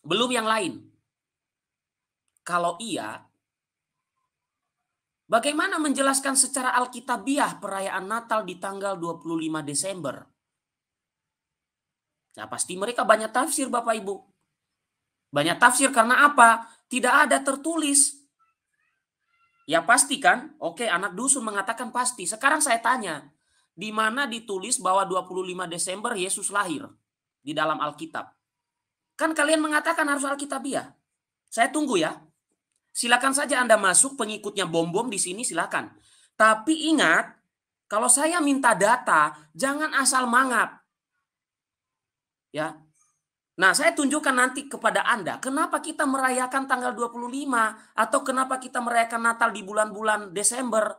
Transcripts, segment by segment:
Belum yang lain. Kalau iya, bagaimana menjelaskan secara alkitabiah perayaan Natal di tanggal 25 Desember? Nah, pasti mereka banyak tafsir, Bapak Ibu. Banyak tafsir karena apa? Tidak ada tertulis. Ya pasti kan? Oke, anak dusun mengatakan pasti. Sekarang saya tanya, di mana ditulis bahwa 25 Desember Yesus lahir di dalam Alkitab? Kan kalian mengatakan harus alkitabiah. Saya tunggu ya. Silakan saja Anda masuk, pengikutnya bom-bom di sini silakan. Tapi ingat, kalau saya minta data, jangan asal mangap. Ya. Nah, saya tunjukkan nanti kepada Anda, kenapa kita merayakan tanggal 25 atau kenapa kita merayakan Natal di bulan-bulan Desember.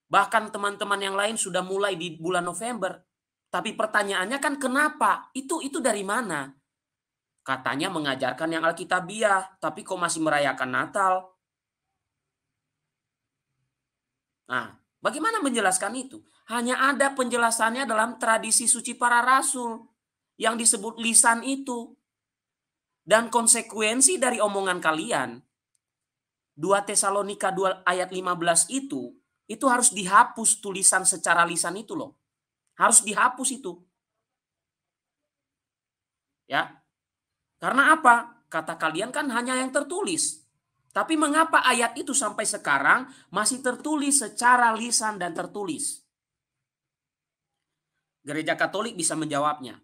Bahkan teman-teman yang lain sudah mulai di bulan November. Tapi pertanyaannya kan kenapa? Itu dari mana? Katanya mengajarkan yang alkitabiah, tapi kok masih merayakan Natal? Nah, bagaimana menjelaskan itu? Hanya ada penjelasannya dalam tradisi suci para rasul yang disebut lisan itu. Dan konsekuensi dari omongan kalian, 2 Tesalonika 2 ayat 15 itu harus dihapus tulisan secara lisan itu loh. Harus dihapus itu. Ya. Karena apa? Kata kalian kan hanya yang tertulis. Tapi mengapa ayat itu sampai sekarang masih tertulis secara lisan dan tertulis? Gereja Katolik bisa menjawabnya.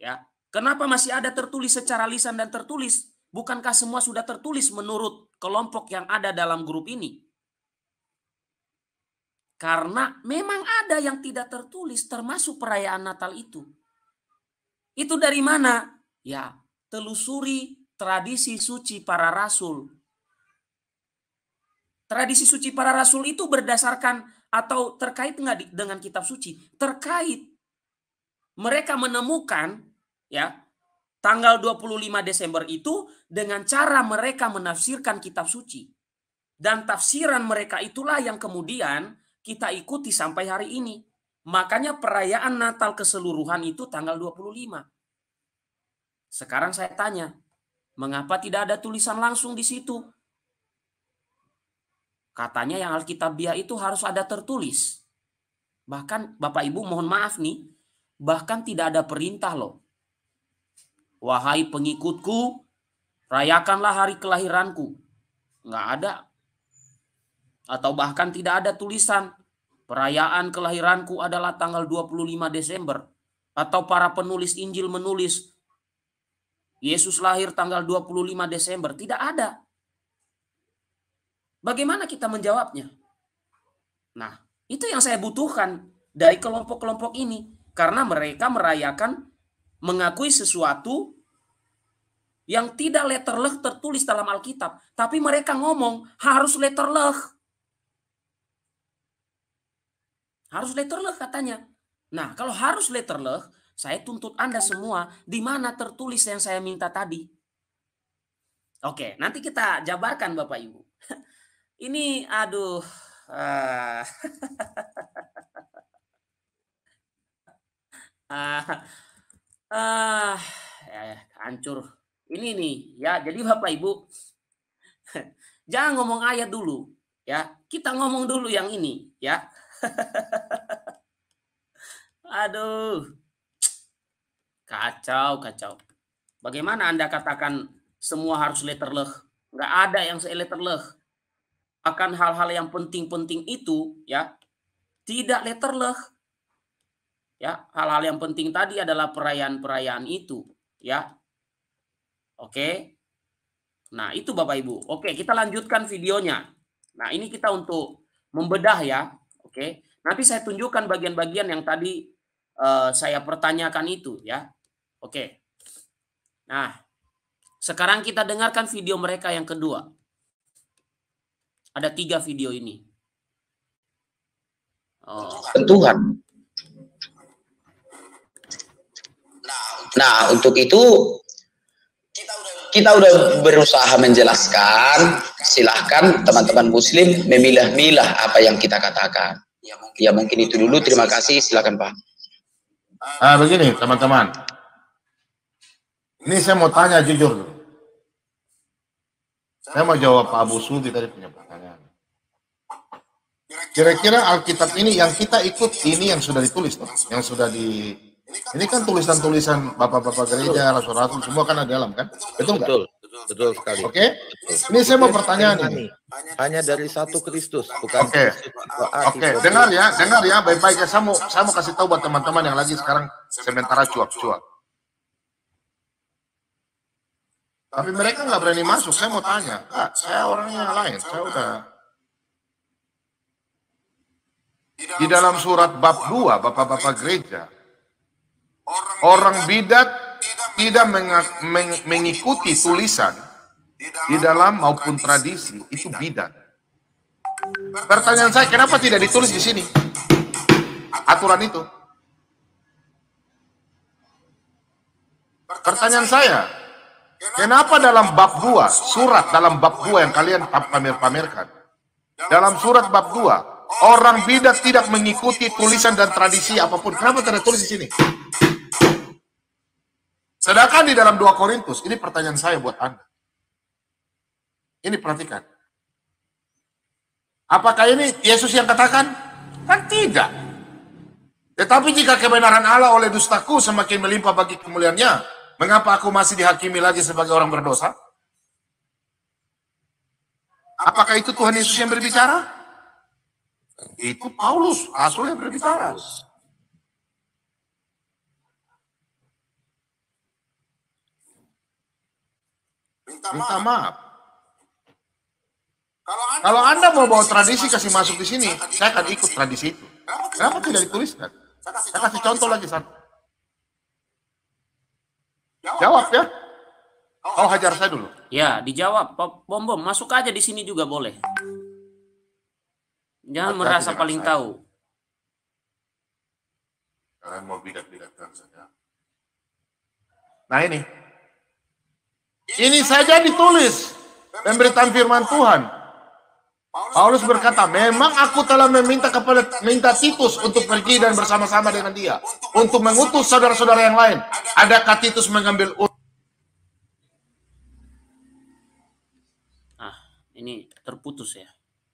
Ya. Kenapa masih ada tertulis secara lisan dan tertulis? Bukankah semua sudah tertulis menurut kelompok yang ada dalam grup ini? Karena memang ada yang tidak tertulis termasuk perayaan Natal itu. Itu dari mana? Ya, telusuri tradisi suci para rasul. Tradisi suci para rasul itu berdasarkan atau terkait nggak dengan kitab suci? Terkait. Mereka menemukan ya tanggal 25 Desember itu dengan cara mereka menafsirkan kitab suci. Dan tafsiran mereka itulah yang kemudian kita ikuti sampai hari ini. Makanya perayaan Natal keseluruhan itu tanggal 25. Sekarang saya tanya, mengapa tidak ada tulisan langsung di situ? Katanya yang alkitabiah itu harus ada tertulis. Bahkan Bapak Ibu mohon maaf nih, bahkan tidak ada perintah loh. Wahai pengikutku, rayakanlah hari kelahiranku. Nggak ada. Atau bahkan tidak ada tulisan, perayaan kelahiranku adalah tanggal 25 Desember. Atau para penulis Injil menulis, Yesus lahir tanggal 25 Desember. Tidak ada. Bagaimana kita menjawabnya? Nah, itu yang saya butuhkan dari kelompok-kelompok ini. Karena mereka merayakan, mengakui sesuatu yang tidak letterleh tertulis dalam Alkitab. Tapi mereka ngomong harus letterleh. Harus letterleh katanya. Nah, kalau harus letterleh, saya tuntut Anda semua di mana tertulis yang saya minta tadi. Oke, nanti kita jabarkan Bapak Ibu. Ini aduh. Hancur. Ini nih ya, jadi Bapak Ibu jangan ngomong ayat dulu ya. Kita ngomong dulu yang ini ya. Aduh. Kacau. Bagaimana Anda katakan semua harus letterleh? Nggak ada yang letterleh. Akan hal-hal yang penting-penting itu ya tidak letterleh. Ya, hal-hal yang penting tadi adalah perayaan-perayaan itu ya. Oke. Nah, itu Bapak Ibu. Oke, kita lanjutkan videonya. Nah, ini kita untuk membedah ya. Oke. Nanti saya tunjukkan bagian-bagian yang tadi saya pertanyakan itu ya. Oke. Nah, sekarang kita dengarkan video mereka yang kedua. Ada 3 video ini. Tuhan. Nah, untuk itu kita udah berusaha menjelaskan. Silahkan teman-teman Muslim memilah-milah apa yang kita katakan. Ya mungkin itu dulu. Terima kasih. Silakan Pak. Begini teman-teman. Ini saya mau tanya jujur dulu. Saya mau jawab Pak Abu Subi tadi punya pertanyaan. Kira-kira Alkitab ini yang kita ikut ini yang sudah ditulis, yang sudah di ini kan tulisan-tulisan bapak-bapak gereja, rasul-rasul semua kan ada dalam kan? Betul nggak? Betul sekali. Oke. Ini saya mau pertanyaan ini. Hanya dari satu Kristus, bukan Oke. Oke, dengar ya, baik-baik ya. Saya mau kasih tahu buat teman-teman yang lagi sekarang sementara cuap-cuap. Tapi mereka nggak berani masuk. Saya mau tanya, saya orangnya lain. Saya udah di dalam surat bab 2, bapak-bapak gereja, orang bidat tidak mengikuti tulisan di dalam maupun tradisi, itu bidat. Pertanyaan saya, kenapa tidak ditulis di sini aturan itu? Pertanyaan saya, kenapa dalam bab 2, surat dalam bab 2 yang kalian pamer-pamerkan, dalam surat bab 2, orang bidat tidak mengikuti tulisan dan tradisi apapun, kenapa tidak tulis di sini? Sedangkan di dalam 2 Korintus, ini pertanyaan saya buat Anda. Ini perhatikan. Apakah ini Yesus yang katakan? Kan tidak. Tetapi jika kebenaran Allah oleh dustaku semakin melimpah bagi kemuliaannya, mengapa aku masih dihakimi lagi sebagai orang berdosa? Apakah itu Tuhan Yesus yang berbicara? Itu Paulus, rasul yang berbicara. Minta maaf. Kalau Anda mau bawa tradisi kasih masuk di sini, saya akan ikut tradisi itu. Kenapa tidak dituliskan? Saya kasih contoh lagi satu. Jawab ya. Oh, hajar saya dulu. Ya, dijawab. Bom, masuk aja di sini juga boleh. Jangan merasa paling tahu. Kalian mau bidat-bidatkan saja. Nah ini. Ini saja ditulis. Pemberitaan firman Tuhan. Paulus berkata, memang aku telah minta Titus untuk pergi dan bersama-sama dengan dia. Untuk mengutus saudara-saudara yang lain. Adakah Titus mengambil ini terputus ya?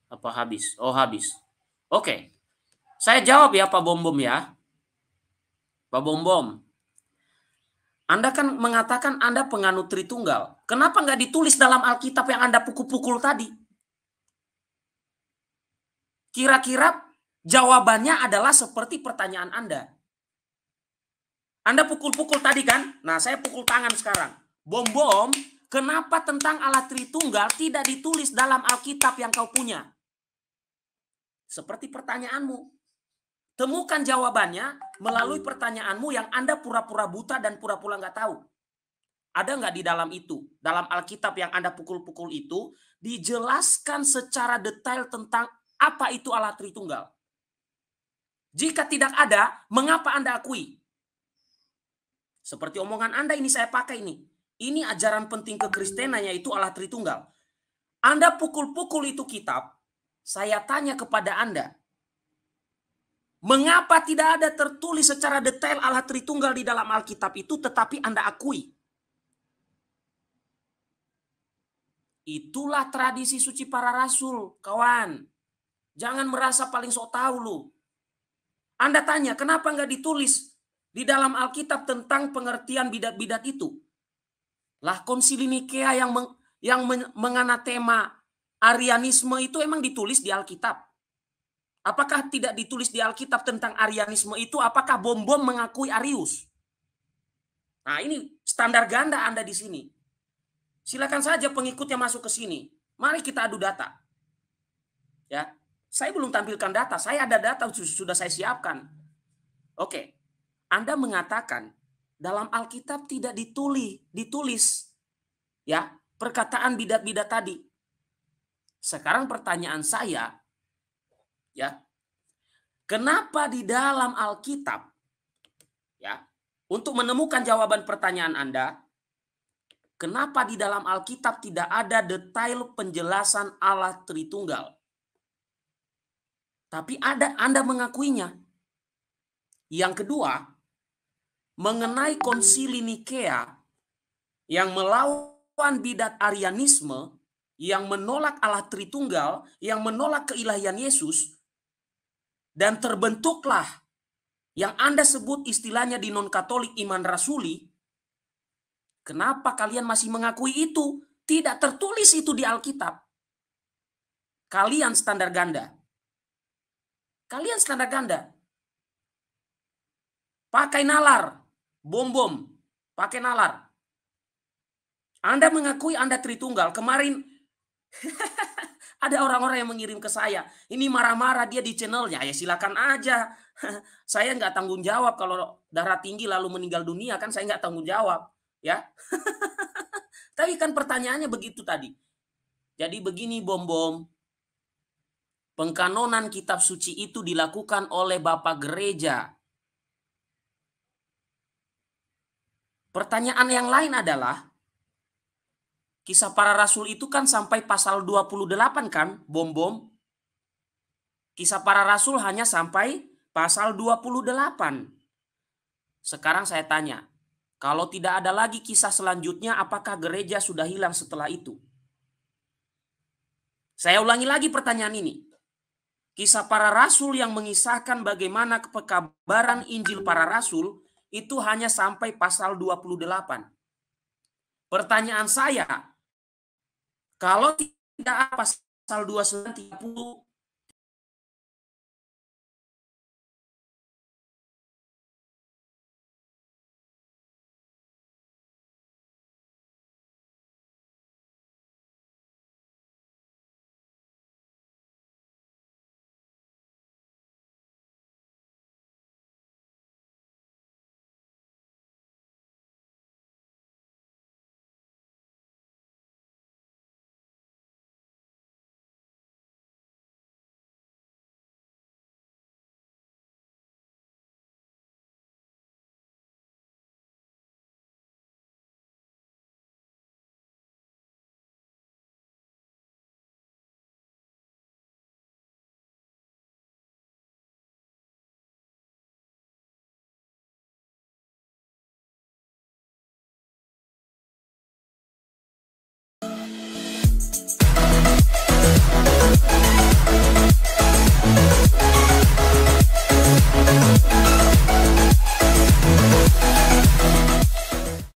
Apa habis? Oh, habis. Oke. Saya jawab ya Pak Bom ya. Pak Bom. Anda kan mengatakan Anda penganut Tritunggal. Kenapa nggak ditulis dalam Alkitab yang Anda pukul-pukul tadi? Kira-kira jawabannya adalah seperti pertanyaan Anda. Anda pukul-pukul tadi kan? Nah, saya pukul tangan sekarang. Bom, kenapa tentang Allah Tritunggal tidak ditulis dalam Alkitab yang kau punya? Seperti pertanyaanmu. Temukan jawabannya melalui pertanyaanmu yang Anda pura-pura buta dan pura-pura nggak tahu. Ada nggak di dalam itu? Dalam Alkitab yang Anda pukul-pukul itu, dijelaskan secara detail tentang apa itu Allah Tritunggal. Jika tidak ada, mengapa Anda akui? Seperti omongan Anda ini saya pakai ini. Ini ajaran penting kekristenan yaitu Allah Tritunggal. Anda pukul-pukul itu kitab, saya tanya kepada Anda. Mengapa tidak ada tertulis secara detail Allah Tritunggal di dalam Alkitab itu tetapi Anda akui? Itulah tradisi suci para rasul, kawan. Jangan merasa paling sok tahu lu. Anda tanya, kenapa nggak ditulis di dalam Alkitab tentang pengertian bidat-bidat itu? Lah Konsili Nikea yang menganatema Arianisme itu emang ditulis di Alkitab. Apakah tidak ditulis di Alkitab tentang Arianisme itu? Apakah Bom mengakui Arius? Nah, ini standar ganda Anda di sini. Silakan saja pengikutnya masuk ke sini. Mari kita adu data. Ya, saya belum tampilkan data. Saya ada data sudah saya siapkan. Oke. Anda mengatakan dalam Alkitab tidak ditulis ya, perkataan bidat-bidat tadi. Sekarang pertanyaan saya, ya, kenapa di dalam Alkitab, ya, untuk menemukan jawaban pertanyaan Anda, kenapa di dalam Alkitab tidak ada detail penjelasan Allah Tritunggal? Tapi ada, Anda mengakuinya. Yang kedua, mengenai Konsili Nikea, yang melawan bidat Arianisme, yang menolak Allah Tritunggal, yang menolak keilahian Yesus, dan terbentuklah yang Anda sebut istilahnya di non-Katolik iman rasuli. Kenapa kalian masih mengakui itu? Tidak tertulis itu di Alkitab. Kalian standar ganda. Kalian standar ganda. Pakai nalar, bom-bom, pakai nalar. Anda mengakui Anda Tritunggal. Kemarin ada orang-orang yang mengirim ke saya. Ini marah-marah dia di channelnya. Ya silakan aja. Saya nggak tanggung jawab kalau darah tinggi lalu meninggal dunia, kan saya nggak tanggung jawab. Ya. Tapi kan pertanyaannya begitu tadi. Jadi begini bom-bom. Pengkanonan kitab suci itu dilakukan oleh Bapak Gereja. Pertanyaan yang lain adalah, Kisah Para Rasul itu kan sampai pasal 28 kan, bom-bom. Kisah Para Rasul hanya sampai pasal 28. Sekarang saya tanya, kalau tidak ada lagi kisah selanjutnya, apakah gereja sudah hilang setelah itu? Saya ulangi lagi pertanyaan ini. Kisah Para Rasul yang mengisahkan bagaimana kepekabaran Injil Para Rasul itu hanya sampai pasal 28. Pertanyaan saya, kalau tidak ada pasal 29, 30,